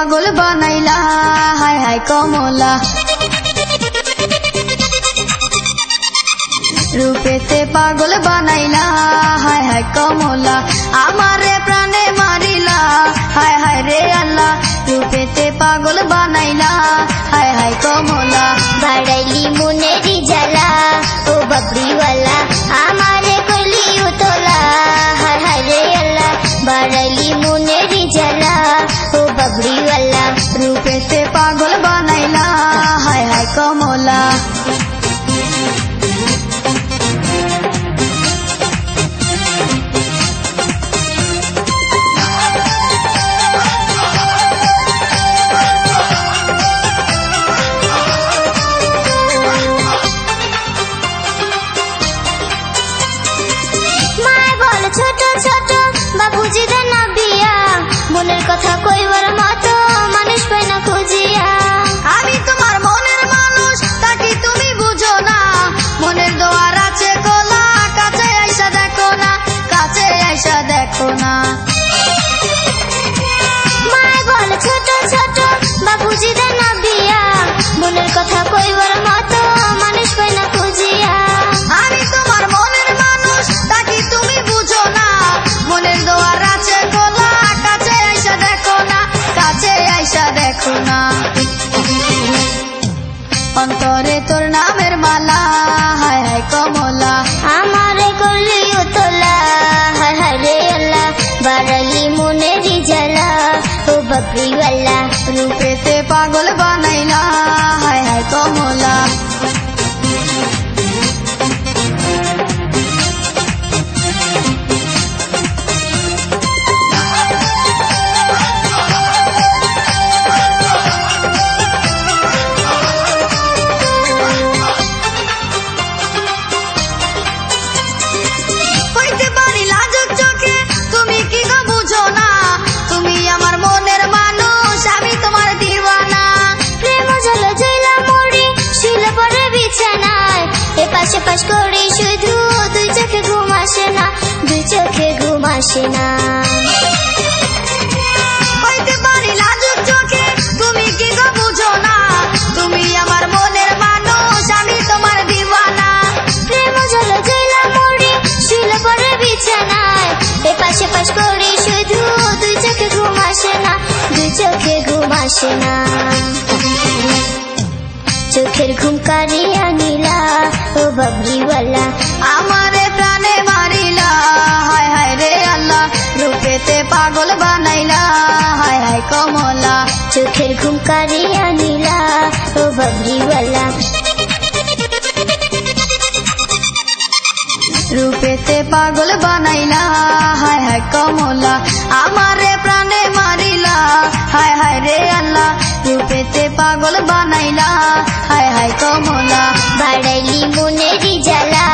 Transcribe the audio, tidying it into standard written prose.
পাগল বানাইলা হায় হায় কমলা রূপেতে পাগল বানাইলা হায় হায় কমলা আমারে প্রাণে মারিলা হায় হায় রে আল্লাহ রূপেতে পাগল বানাইলা হায় হায় কমলা বাড়াইলি মনেরি জ্বালা ও বাবরিওয়ালা আমারে করলি উতলা হায় হায় রে আল্লাহ বাড়াইলি মনেরি জ্বালা ও বাবরিওয়ালা রূপেতে পাগল বানাইলা হায় হায় কমলা ছোট ছোট বাবুজি দে না বিয়া মনের কথা কইবার মতো মানুষ পাই না খুঁজিয়া আমি তোমার মনের মানুষ তাকে তুমি বুঝো না মনের দোয়ার আছে কোলা কাছে আইসা দেখো না কাছে আইসা দেখো না মায় বল ছোট ছোট বাবুজি দে না বিয়া মনের কথা কইবার মতো মানুষ পাই না খুঁজিয়া আমি তোমার মনের মানুষ তাকে তুমি বুঝো না মনের দোয়ার আছে কোলা কাছে আইসা দেখো না কাছে আইসা দেখো না অন্তরে তোর নামের মালা হায় হায় কমলা আমারে করলি উতলা হায় হায় রে আল্লাহ বাড়ালি মনেরি জ্বালা ও বাবরিওয়ালা রূপেতে পাগল বানাইলা হায় হায় কমলা হইতে পারি লাজুক চোখে তুমি কি গো বুঝো না তুমি আমার মনের মানুষ আমি তোমার দিওয়ানা প্রেম জল জইলা মরি শুইল পরে বিছানায় এ পাশে পাশ করি শুধু দুই চোখে ঘুম আসে না দুই চোখে ঘুম আসে না হইতে পারি লাজুক চোখে তুমি কি গো বুঝো না তুমি আমার মনের মানুষ আমি তোমার দিওয়ানা প্রেম জল জইলা মরি শুইল পরে বিছানায় এ পাশে পাশ করি শুধু দুই চোখে ঘুম আসে না দুই চোখে ঘুম আসে না চোখের ঘুম কারিয়া নীলা ও বাবরিওয়ালা আমারে প্রাণে মারিলা হায় হায় রে আল্লাহ রূপেতে পাগল বানাইলা হায় হায় কমলা চোখের ঘুম কারিয়া নীলা ও বাবরিওয়ালা রূপেতে পাগল বানাইলা হায় হায় কমলা আমারে প্রাণে মারিলা হায় হায় রে আল্লাহ রূপেতে পাগল বানাইলা হায় হায় কমলা বাড়াইলি মনেরি জ্বালা